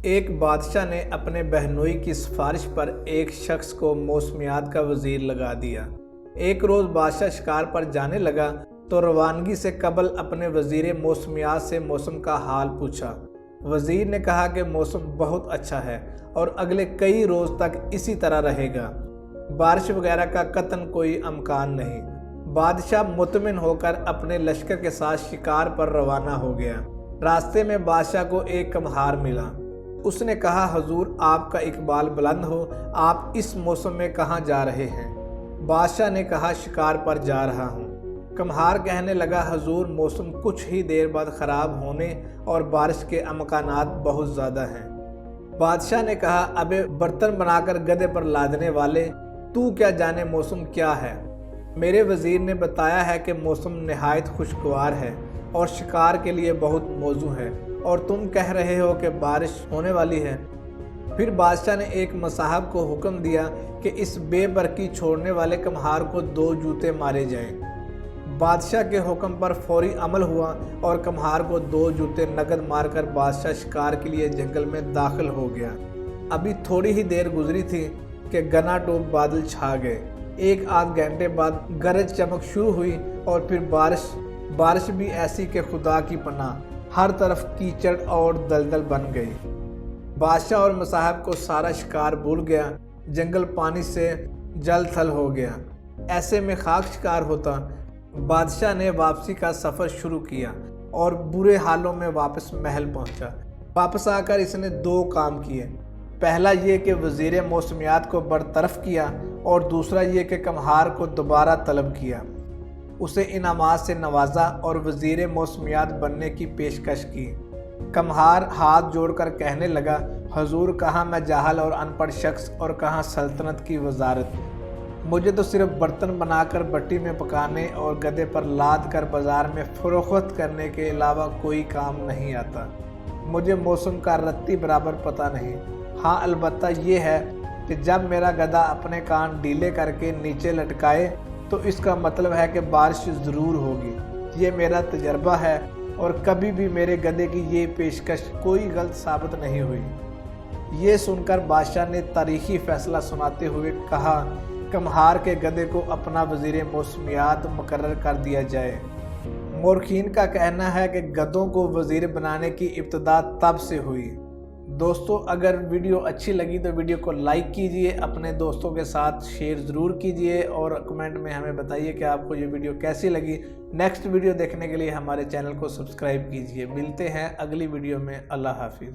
ایک بادشاہ نے اپنے بہنوئی کی سفارش پر ایک شخص کو موسمیات کا وزیر لگا دیا۔ ایک روز بادشاہ شکار پر جانے لگا تو روانگی سے قبل اپنے وزیر موسمیات سے موسم کا حال پوچھا۔ وزیر نے کہا کہ موسم بہت اچھا ہے اور اگلے کئی روز تک اسی طرح رہے گا، بارش وغیرہ کا قطعاً کوئی امکان نہیں۔ بادشاہ مطمئن ہو کر اپنے لشکر کے ساتھ شکار پر روانہ ہو گیا۔ راستے میں بادشاہ کو ایک کمہار ملا۔ اس نے کہا، حضور آپ کا اقبال بلند ہو، آپ اس موسم میں کہاں جا رہے ہیں؟ بادشاہ نے کہا، شکار پر جا رہا ہوں۔ کمہار کہنے لگا، حضور موسم کچھ ہی دیر بعد خراب ہونے اور بارش کے امکانات بہت زیادہ ہیں۔ بادشاہ نے کہا، ابے برتن بنا کر گدھے پر لادنے والے، تو کیا جانے موسم کیا ہے؟ میرے وزیر نے بتایا ہے کہ موسم نہایت خوشگوار ہے اور شکار کے لیے بہت موزوں ہے، اور تم کہہ رہے ہو کہ بارش ہونے والی ہے۔ پھر بادشاہ نے ایک مصاحب کو حکم دیا کہ اس بے برکی چھوڑنے والے کمہار کو 2 جوتے مارے جائیں۔ بادشاہ کے حکم پر فوری عمل ہوا اور کمہار کو 2 جوتے نگد مار کر بادشاہ شکار کے لیے جنگل میں داخل ہو گیا۔ ابھی تھوڑی ہی دیر گزری تھی کہ گنا ٹوپ بادل چھا گئے۔ 1 آدھ گھنٹے بعد گرج چمک شروع ہوئی اور پھر بارش بھی ایسی کہ خدا کی پناہ، ہر طرف کیچڑ اور دلدل بن گئی۔ بادشاہ اور مصاحب کو سارا شکار بھول گیا، جنگل پانی سے جل تھل ہو گیا۔ ایسے میں خاک شکار ہوتا۔ بادشاہ نے واپسی کا سفر شروع کیا اور برے حالوں میں واپس محل پہنچا۔ واپس آ کر اس نے 2 کام کیے۔ پہلا یہ کہ وزیر موسمیات کو برطرف کیا اور دوسرا یہ کہ کمہار کو دوبارہ طلب کیا، اسے انعامات سے نوازا اور وزیر موسمیات بننے کی پیشکش کی۔ کمہار ہاتھ جوڑ کر کہنے لگا، حضور کہاں میں جاہل اور ان پڑھ شخص اور کہاں سلطنت کی وزارت۔ مجھے تو صرف برتن بنا کر بٹی میں پکانے اور گدھے پر لاد کر بازار میں فروخت کرنے کے علاوہ کوئی کام نہیں آتا۔ مجھے موسم کا رتی برابر پتہ نہیں۔ ہاں البتہ یہ ہے کہ جب میرا گدھا اپنے کان ڈھیلے کر کے نیچے لٹکائے تو اس کا مطلب ہے کہ بارش ضرور ہوگی۔ یہ میرا تجربہ ہے اور کبھی بھی میرے گدھے کی یہ پیشکش کوئی غلط ثابت نہیں ہوئی۔ یہ سن کر بادشاہ نے تاریخی فیصلہ سناتے ہوئے کہا، کمہار کے گدھے کو اپنا وزیر موسمیات مقرر کر دیا جائے۔ مورخین کا کہنا ہے کہ گدھوں کو وزیر بنانے کی ابتدا تب سے ہوئی۔ دوستو، اگر ویڈیو اچھی لگی تو ویڈیو کو لائک کیجئے، اپنے دوستوں کے ساتھ شیئر ضرور کیجئے اور کمنٹ میں ہمیں بتائیے کہ آپ کو یہ ویڈیو کیسی لگی۔ نیکسٹ ویڈیو دیکھنے کے لیے ہمارے چینل کو سبسکرائب کیجئے۔ ملتے ہیں اگلی ویڈیو میں۔ اللہ حافظ۔